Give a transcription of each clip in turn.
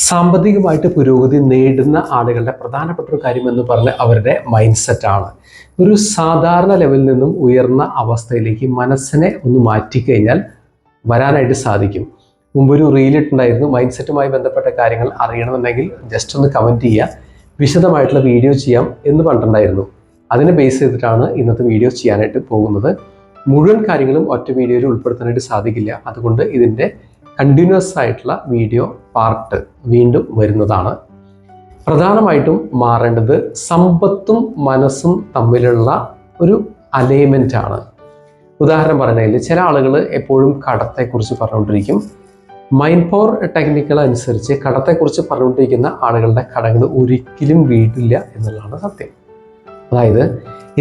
സാമ്പത്തികമായിട്ട് പുരോഗതി നേടുന്ന ആളുകളുടെ പ്രധാനപ്പെട്ട ഒരു കാര്യം എന്ന് പറഞ്ഞാൽ അവരുടെ മൈൻഡ് സെറ്റാണ്. ഒരു സാധാരണ ലെവലിൽ നിന്നും ഉയർന്ന അവസ്ഥയിലേക്ക് മനസ്സിനെ ഒന്ന് മാറ്റിക്കഴിഞ്ഞാൽ വരാനായിട്ട് സാധിക്കും. മുമ്പൊരു റീലിട്ടുണ്ടായിരുന്നു, മൈൻഡ് സെറ്റുമായി ബന്ധപ്പെട്ട കാര്യങ്ങൾ അറിയണമെന്നുണ്ടെങ്കിൽ ജസ്റ്റ് ഒന്ന് കമൻറ്റ് ചെയ്യുക, വിശദമായിട്ടുള്ള വീഡിയോ ചെയ്യാം എന്ന് പറഞ്ഞിട്ടുണ്ടായിരുന്നു. അതിനെ ബേസ് ചെയ്തിട്ടാണ് ഇന്നത്തെ വീഡിയോ ചെയ്യാനായിട്ട് പോകുന്നത്. മുഴുവൻ കാര്യങ്ങളും ഒറ്റ വീഡിയോയിൽ ഉൾപ്പെടുത്താനായിട്ട് സാധിക്കില്ല. അതുകൊണ്ട് ഇതിൻ്റെ കണ്ടിന്യൂസ് ആയിട്ടുള്ള വീഡിയോ പാർട്ട് വീണ്ടും വരുന്നതാണ്. പ്രധാനമായിട്ടും മാറേണ്ടത് സമ്പത്തും മനസ്സും തമ്മിലുള്ള ഒരു അലൈൻമെൻ്റ് ആണ്. ഉദാഹരണം പറയുന്നതിൽ ചില ആളുകൾ എപ്പോഴും കടത്തെക്കുറിച്ച് പറഞ്ഞുകൊണ്ടിരിക്കും. മൈൻഡ് പവർ ടെക്നിക്കുകൾ അനുസരിച്ച് കടത്തെക്കുറിച്ച് പറഞ്ഞുകൊണ്ടിരിക്കുന്ന ആളുകളുടെ കടങ്ങൾ ഒരിക്കലും വീടില്ല എന്നുള്ളതാണ് സത്യം. അതായത്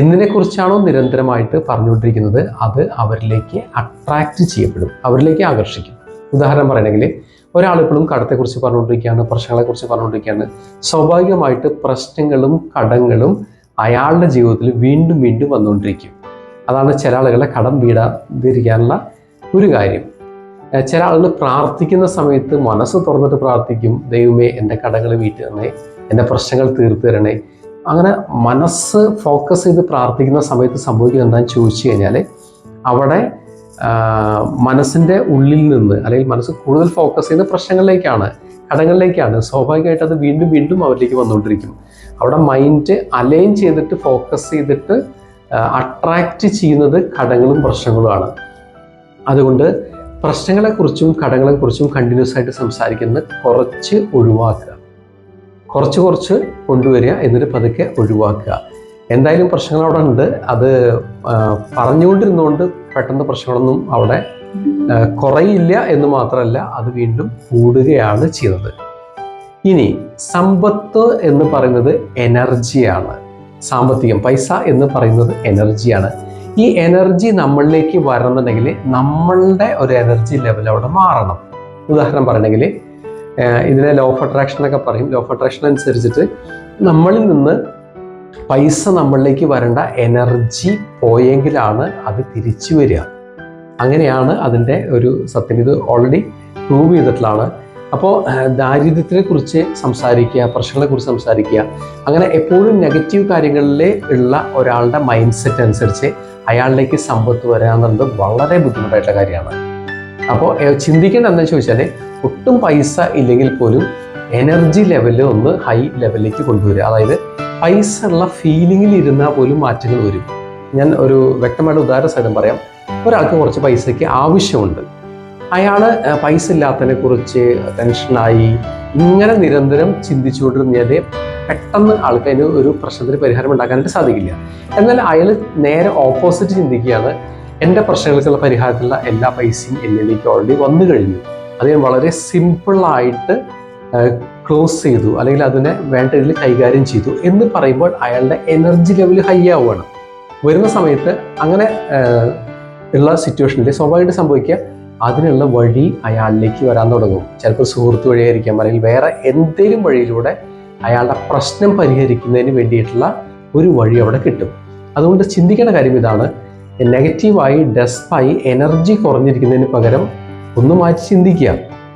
എന്തിനെക്കുറിച്ചാണോ നിരന്തരമായിട്ട് പറഞ്ഞുകൊണ്ടിരിക്കുന്നത് അത് അവരിലേക്ക് അട്രാക്റ്റ് ചെയ്യപ്പെടും, അവരിലേക്ക് ആകർഷിക്കും. ഉദാഹരണം പറയണമെങ്കിൽ ഒരാളിപ്പോഴും കടത്തെക്കുറിച്ച് പറഞ്ഞുകൊണ്ടിരിക്കുകയാണ്, പ്രശ്നങ്ങളെക്കുറിച്ച് പറഞ്ഞുകൊണ്ടിരിക്കുകയാണ്. സ്വാഭാവികമായിട്ട് പ്രശ്നങ്ങളും കടങ്ങളും അയാളുടെ ജീവിതത്തിൽ വീണ്ടും വീണ്ടും വന്നുകൊണ്ടിരിക്കും. അതാണ് ചില ആളുകളെ കടം വീടാതിരിക്കാനുള്ള ഒരു കാര്യം. ചില ആളുകൾ പ്രാർത്ഥിക്കുന്ന സമയത്ത് മനസ്സ് തുറന്നിട്ട് പ്രാർത്ഥിക്കും, ദൈവമേ എൻ്റെ കടങ്ങൾ വീട്ടി തരണേ, എൻ്റെ പ്രശ്നങ്ങൾ തീർത്തു തരണേ. അങ്ങനെ മനസ്സ് ഫോക്കസ് ചെയ്ത് പ്രാർത്ഥിക്കുന്ന സമയത്ത് സംഭവിക്കുന്നത് എന്താണെന്ന് ചോദിച്ചു കഴിഞ്ഞാൽ അവിടെ മനസ്സിൻ്റെ ഉള്ളിൽ നിന്ന് അല്ലെങ്കിൽ മനസ്സ് കൂടുതൽ ഫോക്കസ് ചെയ്യുന്ന പ്രശ്നങ്ങളിലേക്കാണ്, കടങ്ങളിലേക്കാണ്. സ്വാഭാവികമായിട്ട് അത് വീണ്ടും വീണ്ടും അവരിലേക്ക് വന്നുകൊണ്ടിരിക്കും. അവിടെ മൈൻഡ് അലൈൻ ചെയ്തിട്ട് ഫോക്കസ് ചെയ്തിട്ട് അട്രാക്റ്റ് ചെയ്യുന്നത് കടങ്ങളും പ്രശ്നങ്ങളുമാണ്. അതുകൊണ്ട് പ്രശ്നങ്ങളെക്കുറിച്ചും കടങ്ങളെക്കുറിച്ചും കണ്ടിന്യൂസ് ആയിട്ട് സംസാരിക്കുന്നത് കുറച്ച് ഒഴിവാക്കുക, കുറച്ച് കൊണ്ടുവരിക, എന്നിട്ട് പതുക്കെ ഒഴിവാക്കുക. എന്തായാലും പ്രശ്നങ്ങൾ അവിടെ ഉണ്ട്. അത് പറഞ്ഞുകൊണ്ടിരുന്നുകൊണ്ട് പെട്ടെന്ന് പ്രശ്നങ്ങളൊന്നും അവിടെ കുറയില്ല എന്ന് മാത്രമല്ല, അത് വീണ്ടും കൂടുകയാണ് ചെയ്യുന്നത്. ഇനി സമ്പത്ത് എന്ന് പറയുന്നത് എനർജിയാണ്. സാമ്പത്തികം, പൈസ എന്ന് പറയുന്നത് എനർജിയാണ്. ഈ എനർജി നമ്മളിലേക്ക് വരണമെന്നുണ്ടെങ്കിൽ നമ്മളുടെ ഒരു എനർജി ലെവൽ അവിടെ മാറണം. ഉദാഹരണം പറയണമെങ്കിൽ ഇതിനെ ലോ ഓഫ് അട്രാക്ഷൻ എന്നൊക്കെ പറയും. ലോ ഓഫ് അട്രാക്ഷൻ അനുസരിച്ചിട്ട് നമ്മളിൽ നിന്ന് പൈസ നമ്മളിലേക്ക് വരേണ്ട എനർജി പോയെങ്കിലാണ് അത് തിരിച്ചു വരിക. അങ്ങനെയാണ് അതിൻ്റെ ഒരു സത്യം. ഇത് ഓൾറെഡി പ്രൂവ് ചെയ്തിട്ടുള്ളതാണ്. അപ്പോൾ ദാരിദ്ര്യത്തെക്കുറിച്ച് സംസാരിക്കുക, പ്രശ്നങ്ങളെക്കുറിച്ച് സംസാരിക്കുക, അങ്ങനെ എപ്പോഴും നെഗറ്റീവ് കാര്യങ്ങളിൽ ഉള്ള ഒരാളുടെ മൈൻഡ് സെറ്റ് അനുസരിച്ച് അയാളിലേക്ക് സമ്പത്ത് വരിക എന്നുള്ളത് വളരെ ബുദ്ധിമുട്ടായിട്ടുള്ള കാര്യമാണ്. അപ്പോൾ ചിന്തിക്കേണ്ടത് എന്താണെന്ന് ചോദിച്ചാൽ ഒട്ടും പൈസ ഇല്ലെങ്കിൽ പോലും എനർജി ലെവലിൽ ഒന്ന് ഹൈ ലെവലിലേക്ക് കൊണ്ടുവരിക. അതായത് പൈസ ഉള്ള ഫീലിങ്ങിൽ ഇരുന്നാൽ പോലും മാറ്റങ്ങൾ വരും. ഞാൻ ഒരു വ്യക്തമായിട്ട് ഉദാഹരണ സഹിതം പറയാം. ഒരാൾക്ക് കുറച്ച് പൈസയ്ക്ക് ആവശ്യമുണ്ട്. അയാൾ പൈസ ഇല്ലാത്തതിനെ കുറിച്ച് ടെൻഷനായി ഇങ്ങനെ നിരന്തരം ചിന്തിച്ചുകൊണ്ടിരുന്നാൽ പെട്ടെന്ന് ആൾക്ക് അതിന് ഒരു പ്രശ്നത്തിന് പരിഹാരം ഉണ്ടാക്കാനായിട്ട് സാധിക്കില്ല. എന്നാൽ അയാൾ നേരെ ഓപ്പോസിറ്റ് ചിന്തിക്കുകയാണ്, എൻ്റെ പ്രശ്നങ്ങൾക്കുള്ള പരിഹാരത്തിലുള്ള എല്ലാ പൈസയും എന്നിലേക്ക് ഓൾറെഡി വന്നു കഴിഞ്ഞു, അത് ഞാൻ വളരെ സിമ്പിളായിട്ട് ക്ലോസ് ചെയ്തു, അല്ലെങ്കിൽ അതിനെ വേണ്ട ഇതിൽ കൈകാര്യം ചെയ്തു എന്ന് പറയുമ്പോൾ അയാളുടെ എനർജി ലെവൽ ഹൈ ആവുകയാണ്. വരുന്ന സമയത്ത് അങ്ങനെ ഉള്ള സിറ്റുവേഷനിൽ സ്വാഭാവികമായിട്ട് സംഭവിക്കുക അതിനുള്ള വഴി അയാളിലേക്ക് വരാൻ തുടങ്ങും. ചിലപ്പോൾ സുഹൃത്ത് വഴിയായിരിക്കാം, അല്ലെങ്കിൽ വേറെ എന്തെങ്കിലും വഴിയിലൂടെ അയാളുടെ പ്രശ്നം പരിഹരിക്കുന്നതിന് വേണ്ടിയിട്ടുള്ള ഒരു വഴി അവിടെ കിട്ടും. അതുകൊണ്ട് ചിന്തിക്കേണ്ട കാര്യം ഇതാണ്, നെഗറ്റീവായി ഡെസ്പായി എനർജി കുറഞ്ഞിരിക്കുന്നതിന് പകരം ഒന്ന് മാറ്റി ചിന്തിക്കുക,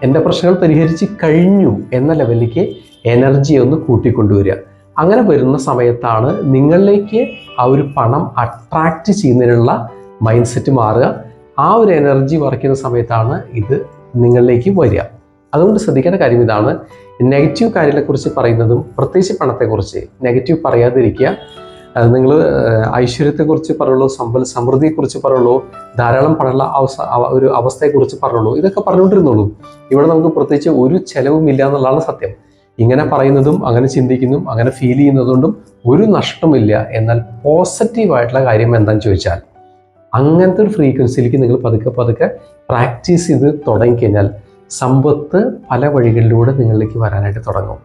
എൻ്റെ പ്രശ്നങ്ങൾ പരിഹരിച്ച് കഴിഞ്ഞു എന്ന ലെവലിലേക്ക് എനർജിയെ ഒന്ന് കൂട്ടിക്കൊണ്ടുവരിക. അങ്ങനെ വരുന്ന സമയത്താണ് നിങ്ങളിലേക്ക് ആ ഒരു പണം അട്രാക്റ്റ് ചെയ്യുന്നതിനുള്ള മൈൻഡ് സെറ്റ് മാറുക. ആ ഒരു എനർജി വർക്കുന്ന സമയത്താണ് ഇത് നിങ്ങളിലേക്ക് വരിക. അതുകൊണ്ട് ശ്രദ്ധിക്കേണ്ട കാര്യം ഇതാണ്, നെഗറ്റീവ് കാര്യങ്ങളെക്കുറിച്ച് പറയുന്നതും പ്രത്യേകിച്ച് പണത്തെക്കുറിച്ച് നെഗറ്റീവ് പറയാതിരിക്കുക. നിങ്ങൾ ഐശ്വര്യത്തെക്കുറിച്ച് പറയുള്ളൂ, സമൃദ്ധിയെക്കുറിച്ച് പറയുള്ളൂ, ധാരാളം പണമുള്ള ഒരു അവസ്ഥയെക്കുറിച്ച് പറയുള്ളൂ, ഇതൊക്കെ പറഞ്ഞുകൊണ്ടിരുന്നുള്ളൂ. ഇവിടെ നമുക്ക് പ്രത്യേകിച്ച് ഒരു ചെലവുമില്ല എന്നുള്ളതാണ് സത്യം. ഇങ്ങനെ പറയുന്നതും അങ്ങനെ ചിന്തിക്കുന്നതും അങ്ങനെ ഫീൽ ചെയ്യുന്നതുകൊണ്ടും ഒരു നഷ്ടമില്ല. എന്നാൽ പോസിറ്റീവായിട്ടുള്ള കാര്യം എന്താണെന്ന് ചോദിച്ചാൽ അങ്ങനത്തെ ഒരു ഫ്രീക്വൻസിയിലേക്ക് നിങ്ങൾ പതുക്കെ പ്രാക്ടീസ് ചെയ്ത് തുടങ്ങിക്കഴിഞ്ഞാൽ സമ്പത്ത് പല വഴികളിലൂടെ നിങ്ങളിലേക്ക് വരാനായിട്ട് തുടങ്ങും.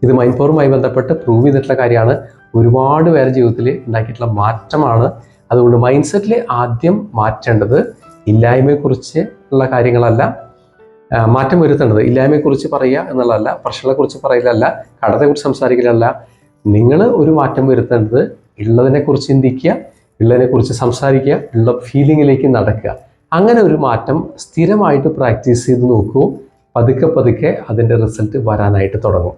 ഇത് മൈൻഡ് പവറുമായി ബന്ധപ്പെട്ട് പ്രൂവ് ചെയ്തിട്ടുള്ള കാര്യമാണ്. ഒരുപാട് പേരെ ജീവിതത്തിൽ ഉണ്ടാക്കിയിട്ടുള്ള മാറ്റമാണ്. അതുകൊണ്ട് മൈൻഡ് സെറ്റിൽ ആദ്യം മാറ്റേണ്ടത് ഇല്ലായ്മയെക്കുറിച്ച് ഉള്ള കാര്യങ്ങളല്ല, മാറ്റം വരുത്തേണ്ടത് ഇല്ലായ്മയെക്കുറിച്ച് പറയുക എന്നുള്ളതല്ല, പ്രശ്നങ്ങളെക്കുറിച്ച് പറയലല്ല, കടത്തെക്കുറിച്ച് സംസാരിക്കലല്ല. നിങ്ങൾ ഒരു മാറ്റം വരുത്തേണ്ടത് ഉള്ളതിനെക്കുറിച്ച് ചിന്തിക്കുക, ഉള്ളതിനെക്കുറിച്ച് സംസാരിക്കുക, ഉള്ള ഫീലിങ്ങിലേക്ക് നടക്കുക. അങ്ങനെ ഒരു മാറ്റം സ്ഥിരമായിട്ട് പ്രാക്ടീസ് ചെയ്ത് നോക്കൂ. പതുക്കെ പതുക്കെ അതിൻ്റെ റിസൾട്ട് വരാനായിട്ട് തുടങ്ങും.